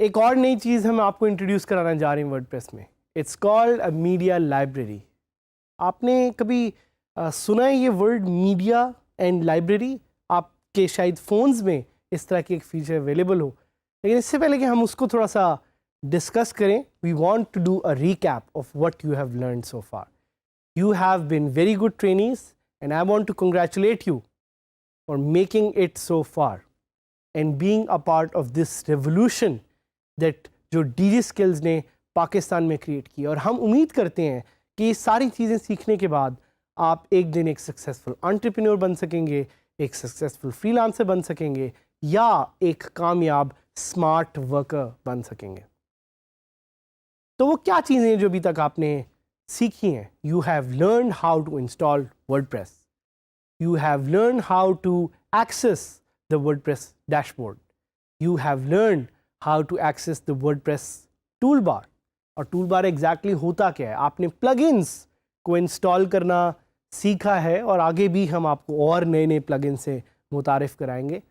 एक और नई चीज़ हम आपको इंट्रोड्यूस कराना जा रहे हैं वर्डप्रेस में। It's called a media library. आपने कभी सुना है ये वर्ड मीडिया एंड लाइब्रेरी? आपके शायद फ़ोन्स में इस तरह की एक फीचर अवेलेबल हो, लेकिन इससे पहले कि हम उसको थोड़ा सा डिस्कस करें, we want to do a recap of what you have learned so far. You have been very good trainees, and I want to congratulate you for making it so far and being a part of this revolution that जो DG Skills ने पाकिस्तान में create की। और हम उम्मीद करते हैं कि ये सारी चीज़ें सीखने के बाद आप एक दिन एक सक्सेसफुल एंटरप्रेन्योर बन सकेंगे, एक सक्सेसफुल फ्रीलांसर बन सकेंगे, या एक कामयाब स्मार्ट वर्कर बन सकेंगे। तो वो क्या चीज़ें हैं जो अभी तक आपने सीखी हैं? You have learn how to install WordPress, you have learn how to access the WordPress dashboard, you have learn how to access the WordPress toolbar. और टूल बार एग्जैक्टली होता क्या है? आपने प्लगइन्स को इंस्टॉल करना सीखा है, और आगे भी हम आपको और नए नए प्लगइन से मुतारिफ कराएंगे।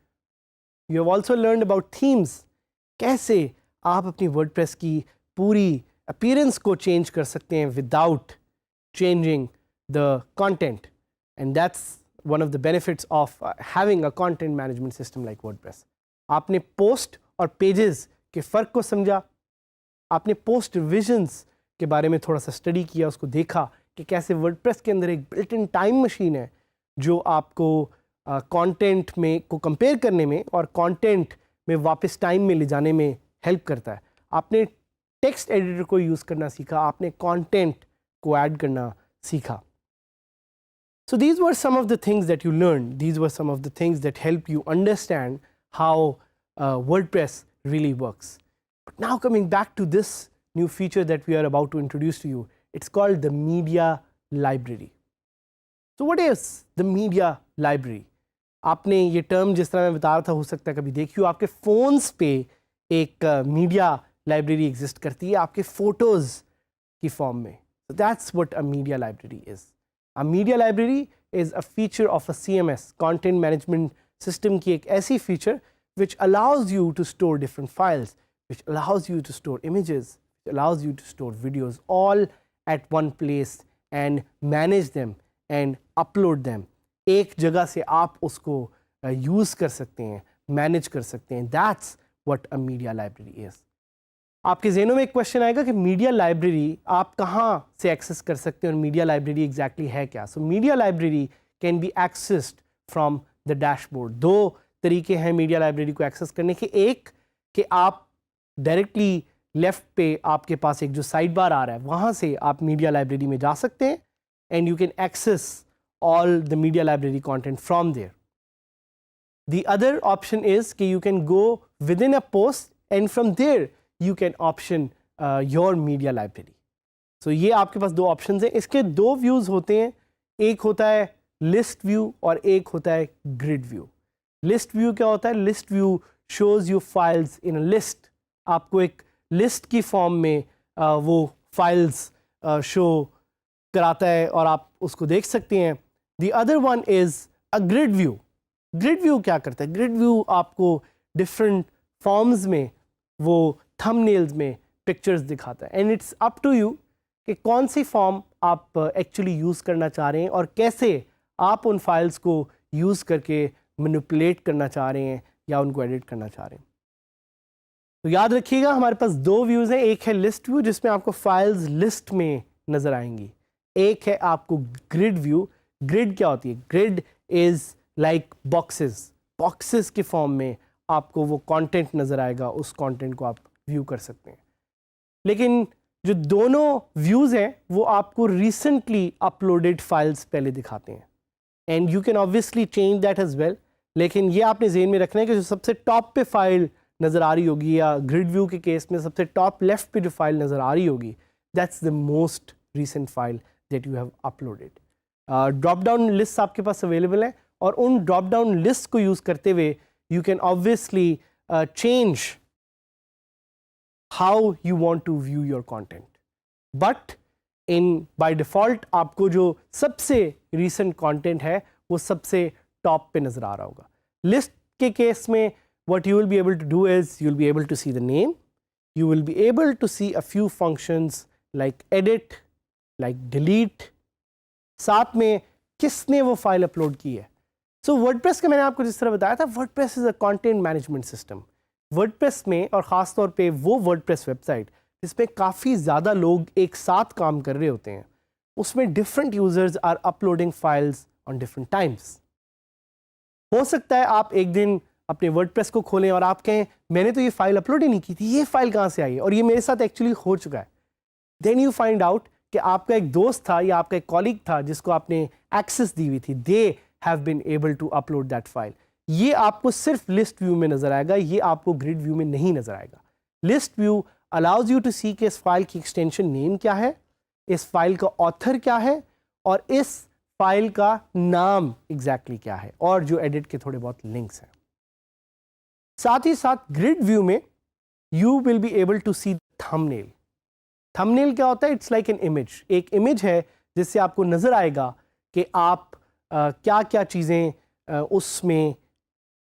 You have also learn about themes, कैसे आप अपनी वर्डप्रेस की पूरी अपीयरेंस को चेंज कर सकते हैं without changing the content, and that's one of the benefits of having a content management system like WordPress. आपने पोस्ट और पेजेस के फ़र्क को समझा, आपने पोस्ट रिविजन्स के बारे में थोड़ा सा स्टडी किया, उसको देखा कि कैसे वर्डप्रेस के अंदर एक बिल्ट इन टाइम मशीन है जो आपको कंटेंट में को कंपेयर करने में और कंटेंट में वापस टाइम में ले जाने में हेल्प करता है। आपने टेक्स्ट एडिटर को यूज़ करना सीखा, आपने कंटेंट को ऐड करना सीखा। So these were some of the things that you learned. These were some of the things that help you understand how WordPress really works. But now coming back to this new feature that we are about to introduce to you, it's called the Media Library. So what is the Media Library? आपने ये term जिस तरह मैं बता रहा था, हो सकता है कभी देखिए आपके फ़ोन्स पे एक मीडिया लाइब्रेरी एग्जिस्ट करती है आपके फ़ोटोज़ की फॉर्म में। So that's what a media library is. A media library is a feature of a CMS, content management system की एक ऐसी feature which allows you to store different files, which allows you to store images, which allows you to store videos all at one place and manage them and upload them. एक जगह से आप उसको use कर सकते हैं, manage कर सकते हैं। That's what a media library is. आपके ज़हनों में एक क्वेश्चन आएगा कि मीडिया लाइब्रेरी आप कहाँ से एक्सेस कर सकते हैं और मीडिया लाइब्रेरी एग्जैक्टली है क्या? So media library can be accessed from the dashboard. दो तरीके हैं मीडिया लाइब्रेरी को एक्सेस करने के। एक कि आप डायरेक्टली लेफ़्ट पे आपके पास एक जो साइड बार आ रहा है, वहाँ से आप मीडिया लाइब्रेरी में जा सकते हैं and you can access all the media library content from there. The other option is कि you can go within a post and from there you can option your media library. So ये आपके पास दो options हैं। इसके दो views होते हैं, एक होता है list view और एक होता है grid view. List view क्या होता है? List view shows you files in a list. आपको एक list की form में वो files show कराता है और आप उसको देख सकते हैं। The other one is a grid view. Grid view क्या करता है? Grid view आपको different forms में वो थंबनेल्स में पिक्चर्स दिखाता है, and it's up to you कि कौन सी फॉर्म आप एक्चुअली यूज़ करना चाह रहे हैं और कैसे आप उन फाइल्स को यूज़ करके मैनिपुलेट करना चाह रहे हैं या उनको एडिट करना चाह रहे हैं। तो याद रखिएगा हमारे पास दो व्यूज़ हैं। एक है लिस्ट व्यू जिसमें आपको फाइल्स लिस्ट में नज़र आएंगी, एक है आपको ग्रिड व्यू। ग्रिड क्या होती है? Grid is like boxes, boxes के फॉर्म में आपको वो कंटेंट नज़र आएगा, उस कंटेंट को आप व्यू कर सकते हैं। लेकिन जो दोनों व्यूज़ हैं वो आपको रिसेंटली अपलोडेड फाइल्स पहले दिखाते हैं, and you can obviously change that as well. लेकिन ये आपने ज़हन में रखना है कि जो सबसे टॉप पे फाइल नज़र आ रही होगी, या ग्रिड व्यू के केस में सबसे टॉप लेफ्ट पे जो फाइल नज़र आ रही होगी, that's the most recent file that you have uploaded. Drop down list आपके पास अवेलेबल है, और उन ड्रॉप डाउन लिस्ट को यूज़ करते हुए you can obviously change how you want to view your content, but by default आपको जो सबसे recent content है वो सबसे top पे नज़र आ रहा होगा। List के केस में what you will be able to do is you will be able to see the name, you will be able to see a few functions like edit, like delete, साथ में किसने वो file upload की है. सो WordPress का मैंने आपको जिस तरह बताया था, WordPress is a content management system. WordPress में, और ख़ास तौर पे वो वर्डप्रेस वेबसाइट जिसमें काफ़ी ज़्यादा लोग एक साथ काम कर रहे होते हैं, उसमें different users are uploading files on different times. हो सकता है आप एक दिन अपने वर्डप्रेस को खोलें और आप कहें मैंने तो ये फाइल अपलोड ही नहीं की थी, ये फाइल कहाँ से आई है, और ये मेरे साथ एक्चुअली हो चुका है. देन यू फाइंड आउट कि आपका एक दोस्त था या आपका एक कॉलीग था जिसको आपने एक्सेस दी हुई थी, they have been able to upload that file. ये आपको सिर्फ लिस्ट व्यू में नजर आएगा, ये आपको ग्रिड व्यू में नहीं नजर आएगा. List view allows you to see कि इस फाइल की एक्सटेंशन नेम क्या है, इस फाइल का ऑथर क्या है, और इस फाइल का नाम एग्जैक्टली क्या है, और जो एडिट के थोड़े बहुत लिंक्स हैं. साथ ही साथ ग्रिड व्यू में you will be able to see thumbnail. Thumbnail क्या होता है? It's like an image. एक इमेज है जिससे आपको नजर आएगा कि आप क्या क्या चीज़ें उसमें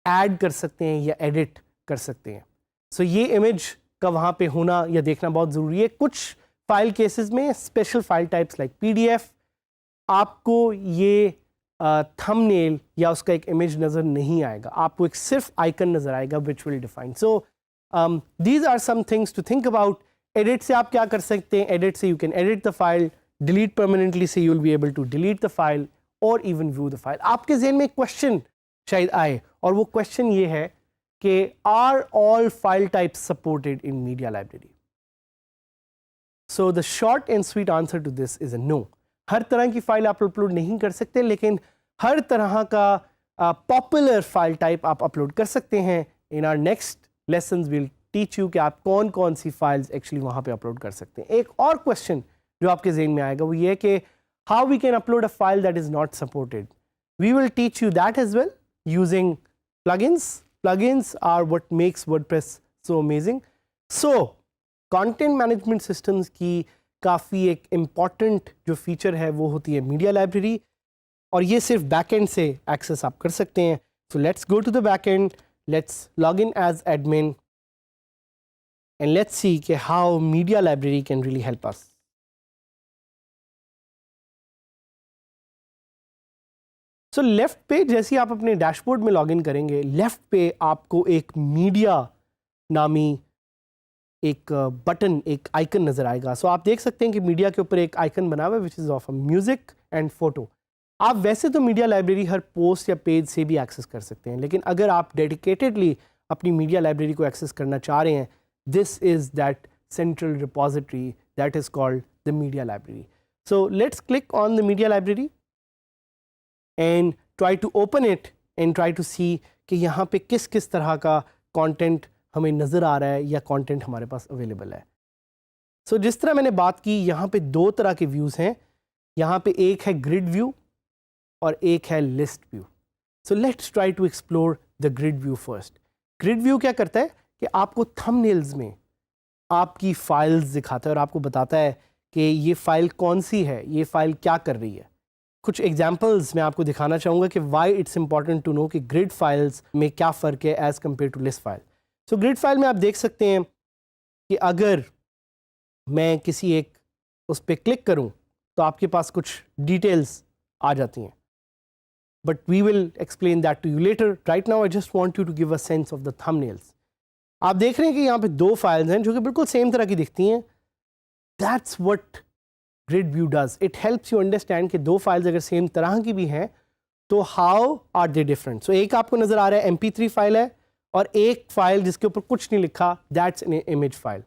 ऐड कर सकते हैं या एडिट कर सकते हैं. सो ये इमेज का वहाँ पे होना या देखना बहुत ज़रूरी है. कुछ फाइल केसेस में special file types like PDF, आपको ये थंबनेल या उसका एक इमेज नज़र नहीं आएगा, आपको एक सिर्फ आइकन नज़र आएगा which will define. So these are some things to think about. Edit से आप क्या कर सकते हैं? एडिट से you can edit the file. Delete permanently से you will be able to delete the file और इवन व्यू द फाइल. आपके जहन में एक क्वेश्चन शायद आए, और वो क्वेश्चन ये है कि are all file types supported in media library? So the short and sweet answer to this is a no. हर तरह की फाइल आप अपलोड नहीं कर सकते, लेकिन हर तरह का पॉपुलर फाइल टाइप आप अपलोड कर सकते हैं. In our next lessons will teach you कि आप कौन कौन सी फाइल्स एक्चुअली वहाँ पे अपलोड कर सकते हैं. एक और क्वेश्चन जो आपके जहन में आएगा वो ये है कि how we can upload a file that is not supported. We will teach you that as well using plugins. Plugins are what makes WordPress so amazing. So, content management systems की काफ़ी एक important जो feature है वो होती है media library, और ये सिर्फ backend से access आप कर सकते हैं. So let's go to the backend. Let's log in as admin and let's see कि how media library can really help us. So left पे जैसे आप अपने डैशबोर्ड में लॉगिन करेंगे, लेफ्ट पे आपको एक मीडिया नामी एक बटन, एक आइकन नज़र आएगा. सो आप देख सकते हैं कि मीडिया के ऊपर एक आइकन बना हुआ है which is of a music and photo. आप वैसे तो मीडिया लाइब्रेरी हर पोस्ट या पेज से भी एक्सेस कर सकते हैं, लेकिन अगर आप डेडिकेटेडली अपनी मीडिया लाइब्रेरी को एक्सेस करना चाह रहे हैं, this is that central repository that is called the media library. So let's click on the media library and try to open it and try to see कि यहाँ पे किस किस तरह का कंटेंट हमें नज़र आ रहा है या कंटेंट हमारे पास अवेलेबल है. सो जिस तरह मैंने बात की, यहाँ पे दो तरह के व्यूज़ हैं. यहाँ पे एक है ग्रिड व्यू और एक है list view. So let's try to explore the grid view first. Grid view क्या करता है कि आपको थंबनेल्स में आपकी फाइल्स दिखाता है और आपको बताता है कि ये फ़ाइल कौन सी है, ये फ़ाइल क्या कर रही है. कुछ एग्जाम्पल्स मैं आपको दिखाना चाहूँगा कि why it's important to know कि ग्रिड फाइल्स में क्या फ़र्क है as compare to list file. So grid file में आप देख सकते हैं कि अगर मैं किसी एक उस पर क्लिक करूँ तो आपके पास कुछ डिटेल्स आ जाती हैं, but we will explain that to you later. Right now I just want you to give a sense of the thumbnails. आप देख रहे हैं कि यहाँ पे दो फाइल्स हैं जो कि बिल्कुल सेम तरह की दिखती हैं. That's what grid view does. It helps you understand कि दो फाइल्स अगर सेम तरह की भी हैं तो हाउ आर दे डिफरेंट. सो एक आपको नज़र आ रहा है MP3 फाइल है, और एक फाइल जिसके ऊपर कुछ नहीं लिखा, that's an image file.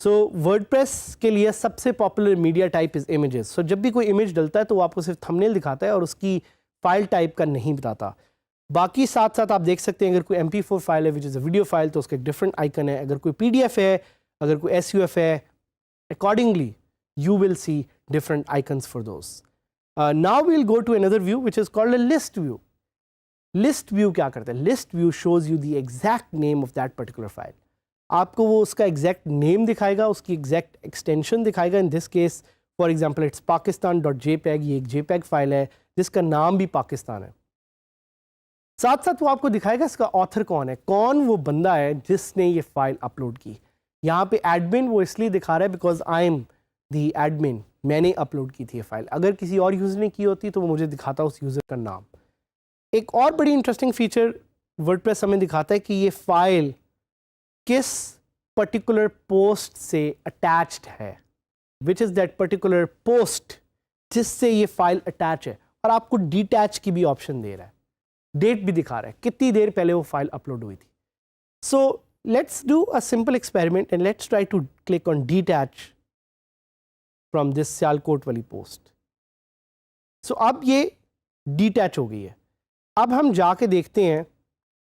So WordPress के लिए सबसे popular media type is images. So जब भी कोई इमेज डलता है तो वो आपको सिर्फ थंबनेल दिखाता है और उसकी फाइल टाइप का नहीं बताता. बाकी साथ साथ आप देख सकते हैं अगर कोई MP4 फाइल है which is a video file तो उसका एक डिफरेंट आइकन है. अगर कोई PDF है, अगर कोई SUF है, accordingly you will see different icons for those. Now we'll go to another view which is called a list view. List view क्या करता है? List view shows you the exact name of that particular file. आपको वो उसका exact name दिखाएगा, उसकी exact extension दिखाएगा. In this case, for example, it's pakistan.jpg. ये एक JPEG फाइल है जिसका नाम भी पाकिस्तान है. साथ साथ वो आपको दिखाएगा इसका ऑथर कौन है, कौन वो बंदा है जिसने ये फाइल अपलोड की. यहाँ पे एडमिन वो इसलिए दिखा रहा है because I am the admin, मैंने अपलोड की थी ये फाइल। अगर किसी और यूज़र ने की होती तो वो मुझे दिखाता उस यूज़र का नाम। एक और बड़ी इंटरेस्टिंग फीचर वर्डप्रेस हमें दिखाता है कि ये फाइल किस पर्टिकुलर पोस्ट से अटैच्ड है, which is that particular post जिससे ये फाइल अटैच है, और आपको डिटैच की भी ऑप्शन दे रहा है, डेट भी दिखा रहा है कितनी देर पहले वो फाइल अपलोड हुई थी। So let's do a simple experiment and let's try to click on detach from this Sialkot वाली पोस्ट। सो अब ये डिटैच हो गई है। अब हम जाके देखते हैं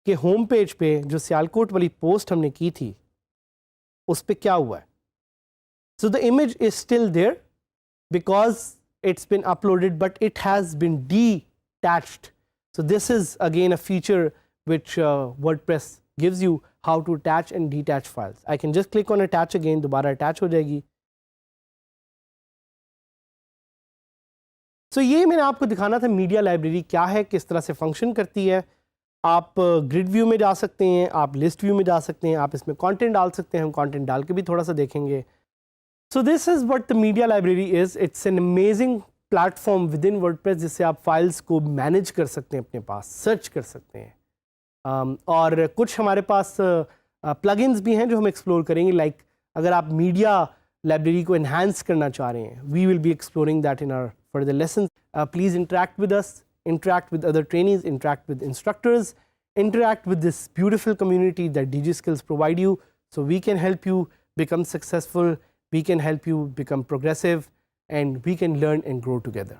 कि होम पेज पे जो सियालकोट वाली पोस्ट हमने की थी उस पे क्या हुआ है। So the image is still there because it's been uploaded, but it has been detached. So this is again a feature which WordPress gives you, how to attach and detach files. I can just click on attach again, दोबारा attach हो जाएगी। So ये मैंने आपको दिखाना था media library क्या है, किस तरह से फंक्शन करती है। आप ग्रिड व्यू में जा सकते हैं, आप लिस्ट व्यू में जा सकते हैं, आप इसमें कंटेंट डाल सकते हैं, हम कंटेंट डाल के भी थोड़ा सा देखेंगे। So this is what the media library is. It's an amazing platform with in WordPress जिससे आप फाइल्स को मैनेज कर सकते हैं, अपने पास सर्च कर सकते हैं। और कुछ हमारे पास प्लगइन्स भी हैं जो हम एक्सप्लोर करेंगे। लाइक अगर आप मीडिया लाइब्रेरी को एनहांस करना चाह रहे हैं, we will be exploring that in our further lesson. Please interact with us, interact with other trainees, interact with instructors, interact with this beautiful community that DigiSkills provide you, so we can help you become successful, we can help you become progressive, and we can learn and grow together.